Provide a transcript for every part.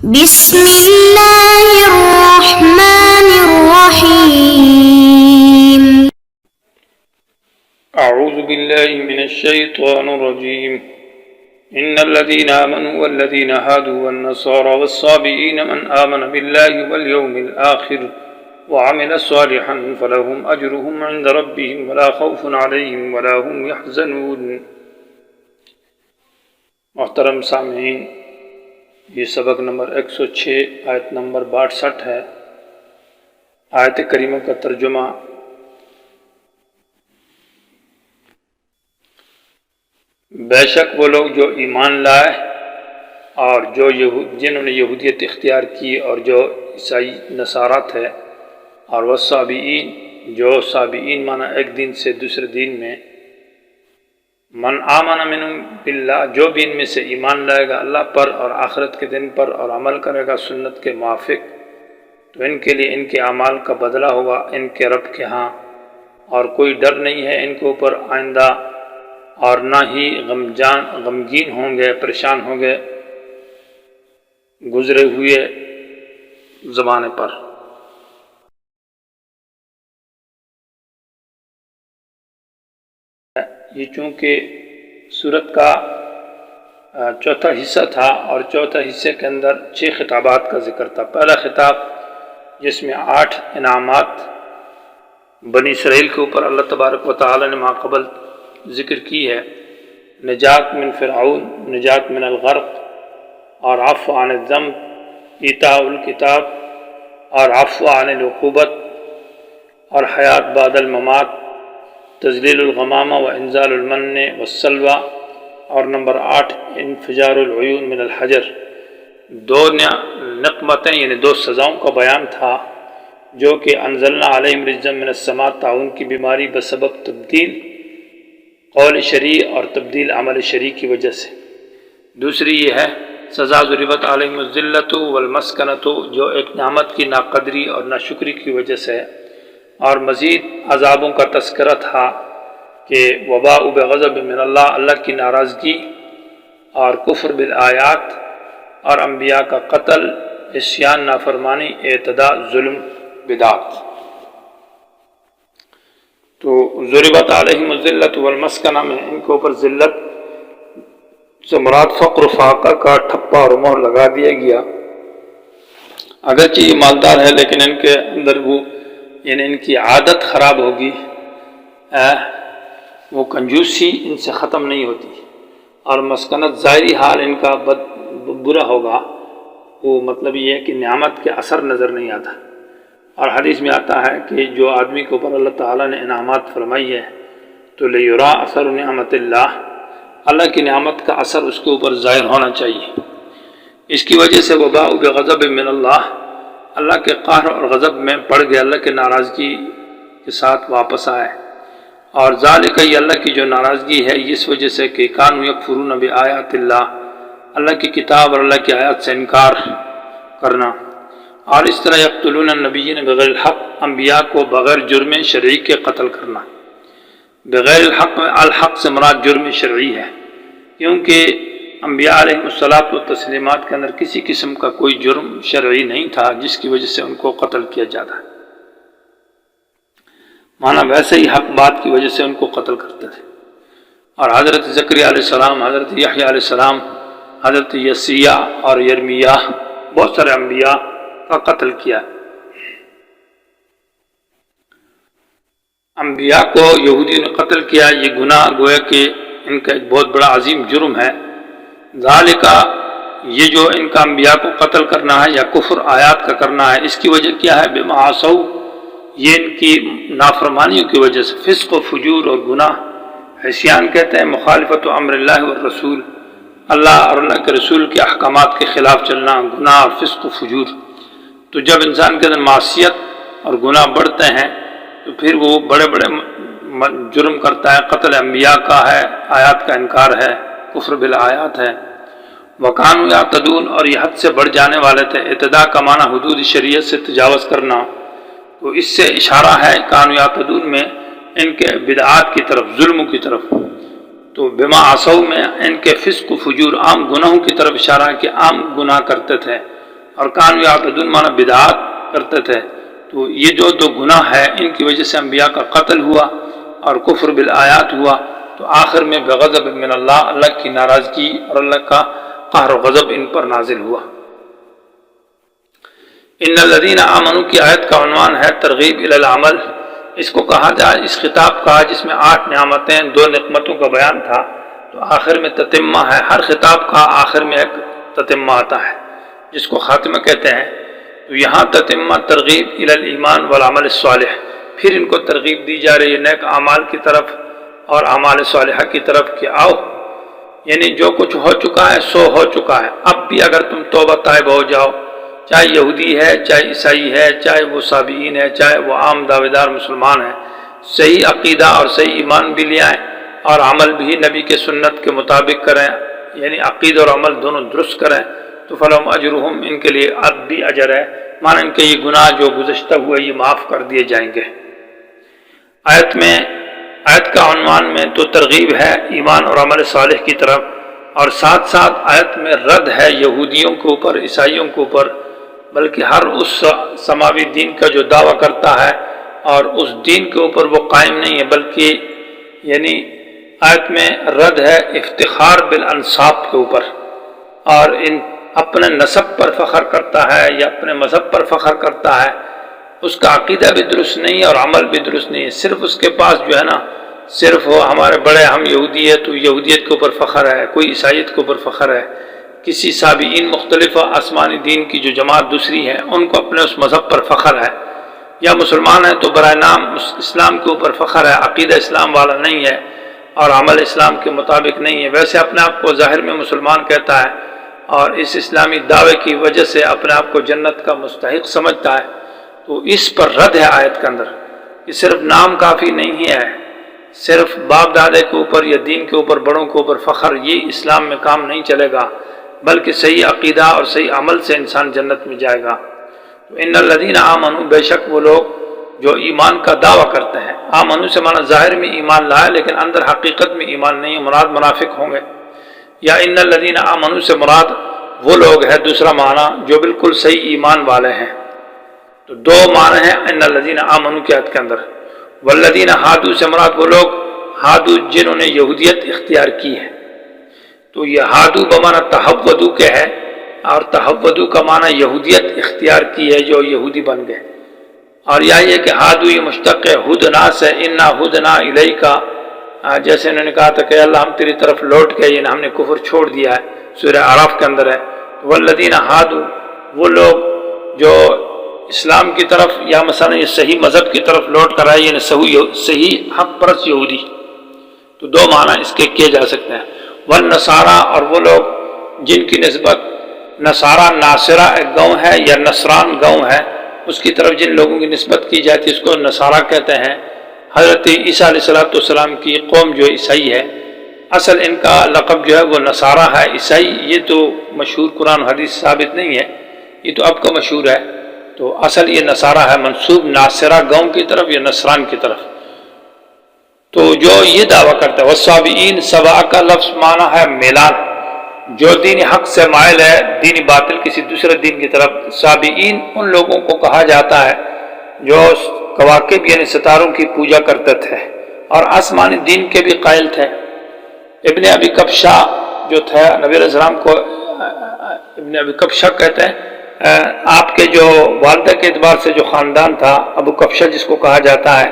بسم الله الرحمن الرحيم. أعوذ بالله من الشيطان الرجيم. إن الذين آمنوا والذين هادوا والنصارى والصابئين من آمن بالله واليوم الآخر وعمل صالحا فلهم أجرهم عند ربهم ولا خوف عليهم ولا هم يحزنون. محترم سامعین، یہ سبق نمبر 106 آیت نمبر 62 ہے۔ آیت کریمہ کا ترجمہ: بے شک وہ لوگ جو ایمان لائے اور جنہوں نے یہودیت اختیار کی اور جو عیسائی نصارہ تھے، اور وہ صابئین، جو صابئین مانا ایک دین سے دوسرے دین میں، من آمن منہم باللہ، جو بھی ان میں سے ایمان لائے گا اللہ پر اور آخرت کے دن پر اور عمل کرے گا سنت کے موافق، تو ان کے لیے ان کے اعمال کا بدلہ ہوگا ان کے رب کے ہاں، اور کوئی ڈر نہیں ہے ان کے اوپر آئندہ، اور نہ ہی غمگین ہوں گے، پریشان ہوں گے گزرے ہوئے زمانے پر۔ یہ چونکہ سورت کا چوتھا حصہ تھا اور چوتھا حصے کے اندر 6 خطابات کا ذکر تھا۔ پہلا خطاب جس میں 8 انعامات بنی اسرائیل کے اوپر اللہ تبارک و تعالی نے ماقبل ذکر کی ہے، نجات من فرعون، نجات من الغرق، اور عفو عن الذنب، ایتاء الکتاب، اور عفو عن العقوبت، اور حیات بعد الممات، تذلیل الغمامہ و انزال المن والسلوى، اور نمبر 8 انفجار العیون من الحجر۔ 2 نقمتیں یعنی 2 سزاؤں کا بیان تھا، جو کہ انزلنا علیہم رجزا من السماء، تعاون کی بیماری بسبب تبدیل قول شرعی اور تبدیل عمل شرعی کی وجہ سے۔ دوسری یہ ہے سزا ضربت علیہم الذلۃ والمسکنۃ، جو ایک نعمت کی ناقدری اور ناشکری کی وجہ سے، اور مزید عذابوں کا تذکرہ تھا کہ وباء بغضب من اللہ، اللہ کی ناراضگی، اور کفر بالآیات، اور انبیاء کا قتل، عصیان نافرمانی، اعتداء ظلم بدعت۔ تو ضربت علیہم الذلۃ والمسکنہ میں ان کے اوپر ذلت سے مراد فقر و فاقہ کا ٹھپا اور مہر لگا دیا گیا۔ اگرچہ یہ مالدار ہے لیکن ان کے اندر وہ یعنی ان کی عادت خراب ہوگی، وہ کنجوسی ان سے ختم نہیں ہوتی، اور مسکنت ظاہری حال ان کا برا ہوگا، وہ مطلب یہ ہے کہ نعمت کے اثر نظر نہیں آتا۔ اور حدیث میں آتا ہے کہ جو آدمی کے اوپر اللہ تعالیٰ نے انعامات فرمائی ہے تو لیرا اثر نعمت اللہ، اللہ کی نعمت کا اثر اس کے اوپر ظاہر ہونا چاہیے۔ اس کی وجہ سے وباء بغضب من اللہ، اللہ کے قہر اور غضب میں پڑ گئے، اللہ کے ناراضگی کے ساتھ واپس آئے۔ اور ذالک، یہ اللہ کی جو ناراضگی ہے اس وجہ سے کہ کانوا یکفرون بآیات اللہ، اللہ کی کتاب اور اللہ کی آیات سے انکار کرنا، اور اس طرح یقتلون النبیین بغیر الحق، انبیاء کو بغیر جرم شرعی کے قتل کرنا۔ بغیر الحق میں الحق سے مراد جرم شرعی ہے، کیونکہ انبیاء علیہم الصلاۃ والتسلیمات کے اندر کسی قسم کا کوئی جرم شرعی نہیں تھا جس کی وجہ سے ان کو قتل کیا جاتا ہے، مانا ویسے ہی حق بات کی وجہ سے ان کو قتل کرتے تھے۔ اور حضرت زکریا علیہ السلام، حضرت یحییٰ علیہ السلام، حضرت یسیع اور یرمیہ، بہت سارے انبیاء کا قتل کیا۔ انبیاء کو یہودیوں نے قتل کیا، یہ گناہ گویا کہ ان کا ایک بہت بڑا عظیم جرم ہے۔ ذالک، یہ جو ان کا انبیاء کو قتل کرنا ہے یا کفر آیات کا کرنا ہے، اس کی وجہ کیا ہے؟ بما عصوا، یہ ان کی نافرمانیوں کی وجہ سے، فسق و فجور اور گناہ۔ عصیان کہتے ہیں مخالفت امر اللہ والرسول، اللہ اور اللہ کے رسول کے احکامات کے خلاف چلنا، گناہ اور فسق و فجور۔ تو جب انسان کے اندر معصیت اور گناہ بڑھتے ہیں تو پھر وہ بڑے بڑے جرم کرتا ہے، قتل انبیاء کا ہے، آیات کا انکار ہے، کفر بالآیات ہے۔ وَكَانُوا يَعْتَدُونَ، اور یہ حد سے بڑھ جانے والے تھے۔ اعتداء کا معنی حدود شریعت سے تجاوز کرنا، تو اس سے اشارہ ہے کانوا یعتدون میں ان کے بدعات کی طرف، ظلم کی طرف۔ تو بما عصوا میں ان کے فسق و فجور، عام گناہوں کی طرف اشارہ ہے کہ عام گناہ کرتے تھے، اور کانوا یعتدون مانا بدعات کرتے تھے. تو یہ جو دو گناہ ہے ان کی وجہ سے انبیاء کا قتل ہوا اور کفر بالآیات ہوا. تو آخر میں بغضب من اللہ، اللہ کی ناراضگی اور اللہ کا قہر و غضب ان پر نازل ہوا. ان الذین آمنوا کی آیت کا عنوان ہے ترغیب الی العمل. اس کو کہا جائے، اس خطاب کا جس میں 8 نعمتیں 2 نعمتوں کا بیان تھا، تو آخر میں تتمہ ہے. ہر خطاب کا آخر میں ایک تتمہ آتا ہے جس کو خاتمہ کہتے ہیں. تو یہاں تتمہ ترغیب الی الایمان والعمل الصالح، پھر ان کو ترغیب دی جا رہی ہے نیک اعمال کی طرف اور اعمال صالحہ کی طرف کہ آؤ، یعنی جو کچھ ہو چکا ہے سو ہو چکا ہے. اب بھی اگر تم توبہ طائب ہو جاؤ، چاہے یہودی ہے، چاہے عیسائی ہے، چاہے وہ صابئین ہے، چاہے وہ عام دعوے دار مسلمان ہیں، صحیح عقیدہ اور صحیح ایمان بھی لے آئیں اور عمل بھی نبی کے سنت کے مطابق کریں، یعنی عقیدہ اور عمل دونوں درست کریں، تو فلہم اجرہم، ان کے لیے اب بھی اجر ہے، مانا ان کے یہ گناہ جو گزشتہ ہوئے یہ معاف کر دیے جائیں گے. آیت کا عنوان میں تو ترغیب ہے ایمان اور عمل صالح کی طرف، اور ساتھ ساتھ آیت میں رد ہے یہودیوں کے اوپر، عیسائیوں کے اوپر، بلکہ ہر اس سماوی دین کا جو دعویٰ کرتا ہے اور اس دین کے اوپر وہ قائم نہیں ہے، بلکہ یعنی آیت میں رد ہے افتخار بالانساب کے اوپر، اور ان اپنے نسب پر فخر کرتا ہے یا اپنے مذہب پر فخر کرتا ہے، اس کا عقیدہ بھی درست نہیں ہے اور عمل بھی درست نہیں ہے. صرف اس کے پاس جو ہے نا، صرف وہ ہمارے بڑے ہم یہودی ہے تو یہودیت کے اوپر فخر ہے، کوئی عیسائیت کے اوپر فخر ہے، کسی صابئین مختلف آسمانی دین کی جو جماعت دوسری ہے ان کو اپنے اس مذہب پر فخر ہے، یا مسلمان ہے تو برائے نام اسلام کے اوپر فخر ہے، عقیدہ اسلام والا نہیں ہے اور عمل اسلام کے مطابق نہیں ہے. ویسے اپنے آپ کو ظاہر میں مسلمان کہتا ہے اور اس اسلامی دعوے کی وجہ سے اپنے آپ کو جنت کا مستحق سمجھتا ہے. تو اس پر رد ہے آیت کے اندر کہ صرف نام کافی نہیں ہے، صرف باپ دادے کے اوپر یا دین کے اوپر بڑوں کے اوپر فخر یہ اسلام میں کام نہیں چلے گا، بلکہ صحیح عقیدہ اور صحیح عمل سے انسان جنت میں جائے گا. تو ان الذین آمنوا، بے شک وہ لوگ جو ایمان کا دعویٰ کرتے ہیں. آمنوا سے معنی ظاہر میں ایمان لائے لیکن اندر حقیقت میں ایمان نہیں ہے، مراد منافق ہوں گے. یا ان الذین آمنوا سے مراد وہ لوگ ہے دوسرا معنی جو بالکل صحیح ایمان والے ہیں. تو 2 معنی ہیں ان الذین آمنوا کی آیت کے اندر. والذین ہادوا سے مراد وہ لوگ ہادو جنہوں نے یہودیت اختیار کی ہے. تو یہ ہادو بمعنی تحودو کے ہے، اور تحودو کا معنی یہودیت اختیار کی ہے، جو یہودی بن گئے. اور یہ کہ ہادو یہ مشتق ہے ہدنا سے، انا ہدنا الیکا، جیسے انہوں نے کہا تھا کہ اللہ ہم تیری طرف لوٹ گئے، یعنی ہم نے کفر چھوڑ دیا ہے، سورہ اعراف کے اندر ہے. والذین ہادو وہ لوگ جو اسلام کی طرف یا مثلا یہ صحیح مذہب کی طرف لوٹ کر آئے، یعنی صحیح حق پرست یہودی. تو 2 معنی اس کے کیے جا سکتے ہیں. والنصارہ اور وہ لوگ جن کی نسبت نصارہ ناصرہ ایک گاؤں ہے یا نصران گاؤں ہے، اس کی طرف جن لوگوں کی نسبت کی جاتی ہے اس کو نصارہ کہتے ہیں. حضرت عیسیٰ علیہ السلام کی قوم جو عیسائی ہے، اصل ان کا لقب جو ہے وہ نصارہ ہے، عیسائی. یہ تو مشہور قرآن حدیث ثابت نہیں ہے، یہ تو اب کا مشہور ہے. تو اصل یہ نصارہ ہے، منسوب ناصرہ گاؤں کی طرف یا نصران کی طرف. تو جو یہ دعویٰ کرتا ہے والصابئین، سبا کا لفظ معنی ہے میلان، جو دین حق سے مائل ہے، دین باطل کسی دوسرے دین کی طرف. صابئین ان لوگوں کو کہا جاتا ہے جو کواکب یعنی ستاروں کی پوجا کرتے تھے اور آسمانی دین کے بھی قائل تھے. ابن ابی کبشہ جو تھے، نبی علیہ السلام کو ابن ابی کبشہ کہتے ہیں. آپ کے جو والدہ کے اعتبار سے جو خاندان تھا ابو کبشہ جس کو کہا جاتا ہے،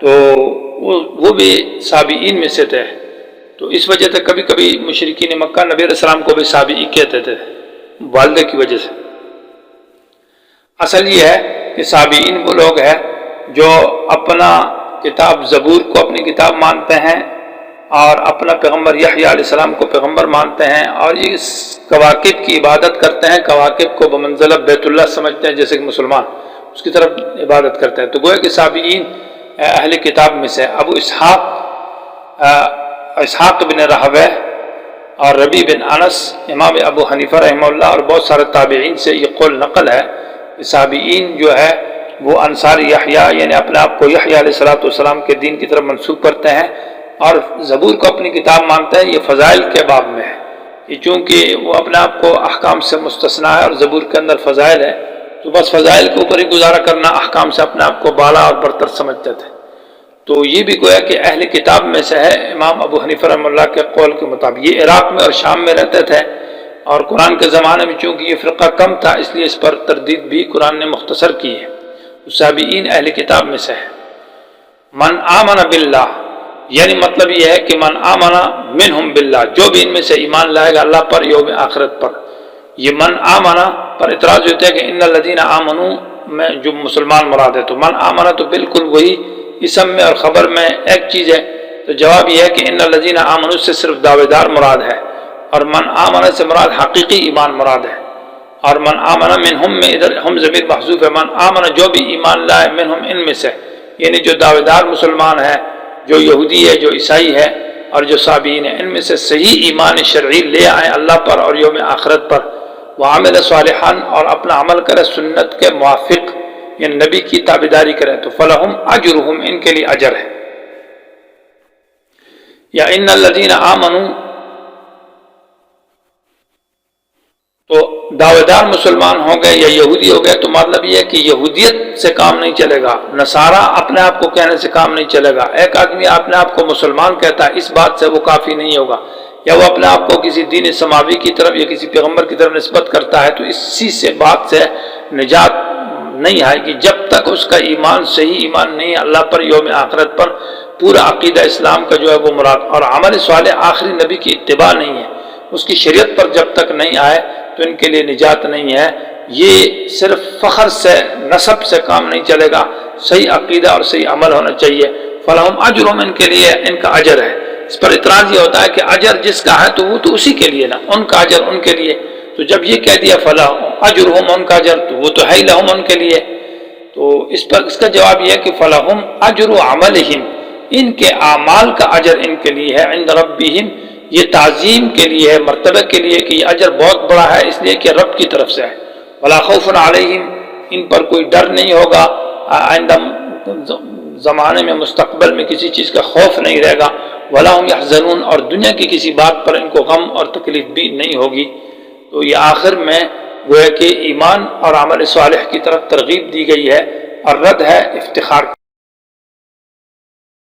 تو وہ بھی صابئین میں سے تھے. تو اس وجہ سے کبھی کبھی مشرکین مکہ نبی علیہ السلام کو بھی صابئی کہتے تھے والدہ کی وجہ سے. اصل یہ ہے کہ صابئین وہ لوگ ہیں جو اپنا کتاب زبور کو اپنی کتاب مانتے ہیں اور اپنا پیغمبر یحییٰ علیہ السلام کو پیغمبر مانتے ہیں، اور یہ کواکب کی عبادت کرتے ہیں. کواکب کو بمنزلہ بیت اللہ سمجھتے ہیں، جیسے کہ مسلمان اس کی طرف عبادت کرتے ہیں. تو گویا کہ صابئین اہل کتاب میں سے ابو اسحاق بن راہویہ اور ربیع بن انس، امام ابو حنیفہ رحمہ اللہ اور بہت سارے تابعین سے یہ قول نقل ہے کہ صابئین جو ہے وہ انصار یحییٰ، یعنی اپنے آپ کو یحییٰ علیہ السلام کے دین کی طرف منسوب کرتے ہیں اور زبور کو اپنی کتاب مانتے ہیں. یہ فضائل کے باب میں ہے، کہ چونکہ وہ اپنے آپ کو احکام سے مستثنا ہے اور زبور کے اندر فضائل ہے، تو بس فضائل کے اوپر ہی گزارا کرنا، احکام سے اپنے آپ کو بالا اور برتر سمجھتے تھے۔ تو یہ بھی گویا کہ اہل کتاب میں سے ہے، امام ابو حنیفہ رحمہ اللہ کے قول کے مطابق۔ یہ عراق میں اور شام میں رہتے تھے، اور قرآن کے زمانے میں چونکہ یہ فرقہ کم تھا اس لیے اس پر تردید بھی قرآن نے مختصر کی ہے۔ سابعین اہل کتاب میں سے ہے۔ من آمن باللہ، یعنی مطلب یہ ہے کہ من آمن منہم باللہ، جو بھی ان میں سے ایمان لائے گا اللہ پر، یوم آخرت پر۔ یہ من آمن پر اعتراض ہوتا ہے کہ ان الذین آمنوا میں جو مسلمان مراد ہے، تو من آمن تو بالکل وہی اسم میں اور خبر میں ایک چیز ہے، تو جواب یہ ہے کہ ان الذین آمنوا سے صرف دعوے دار مراد ہے، اور من آمن سے مراد حقیقی ایمان مراد ہے، اور من آمن منہم میں ادھر ہم ضمیر محذوف ہے، من آمن جو بھی ایمان لائے، منہم ان میں سے، یعنی جو دعوے دار مسلمان ہے، جو یہودی ہے، جو عیسائی ہے، اور جو صابئین ہیں، ان میں سے صحیح ایمان شرعی لے آئیں اللہ پر اور یوم آخرت پر، وعمل صالحا، اور اپنا عمل کرے سنت کے موافق، یعنی نبی کی تابعداری کرے، تو فلہم اجرہم، ان کے لیے اجر ہے۔ یا ان الذین آمنوا، تو دعوے دار مسلمان ہو گئے یا یہودی ہو گئے، تو مطلب یہ ہے کہ یہودیت سے کام نہیں چلے گا، نصارہ اپنے آپ کو کہنے سے کام نہیں چلے گا۔ ایک آدمی اپنے آپ کو مسلمان کہتا ہے، اس بات سے وہ کافی نہیں ہوگا، یا وہ اپنے آپ کو کسی دین سماوی کی طرف یا کسی پیغمبر کی طرف نسبت کرتا ہے، تو اسی سے بات سے نجات نہیں آئے گی جب تک اس کا ایمان صحیح ایمان نہیں ہے اللہ پر، یوم آخرت پر، پورا عقیدہ اسلام کا جو ہے وہ مراد، اور عمل صالح آخری نبی کی اتباع نہیں ہے، اس کی شریعت پر جب تک نہیں آئے تو ان کے لیے نجات نہیں ہے۔ یہ صرف فخر سے، نسب سے کام نہیں چلے گا، صحیح عقیدہ اور صحیح عمل ہونا چاہیے۔ فلہم اجرہم، ان کے لیے ان کا اجر ہے۔ اس پر اعتراض یہ ہوتا ہے کہ اجر جس کا ہے تو وہ تو اسی کے لیے نا، ان کا اجر ان کے لیے، تو جب یہ کہہ دیا فلہم اجرہم، ان کا اجر، تو وہ تو ہے لہم، ان کے لیے۔ تو اس پر اس کا جواب یہ ہے کہ فلہم اجر عملہم، ان کے اعمال کا اجر ان کے لیے ہے، عند ربہم، یہ تعظیم کے لیے ہے، مرتبہ کے لیے، کہ یہ اجر بہت بڑا ہے اس لیے کہ رب کی طرف سے ہے۔ ولا خوف علیہم، ان پر کوئی ڈر نہیں ہوگا، آئندہ زمانے میں، مستقبل میں کسی چیز کا خوف نہیں رہے گا۔ ولا هم يحزنون، اور دنیا کی کسی بات پر ان کو غم اور تکلیف بھی نہیں ہوگی۔ تو یہ آخر میں گویا کہ ایمان اور عمل صالح کی طرف ترغیب دی گئی ہے، اور رد ہے افتخار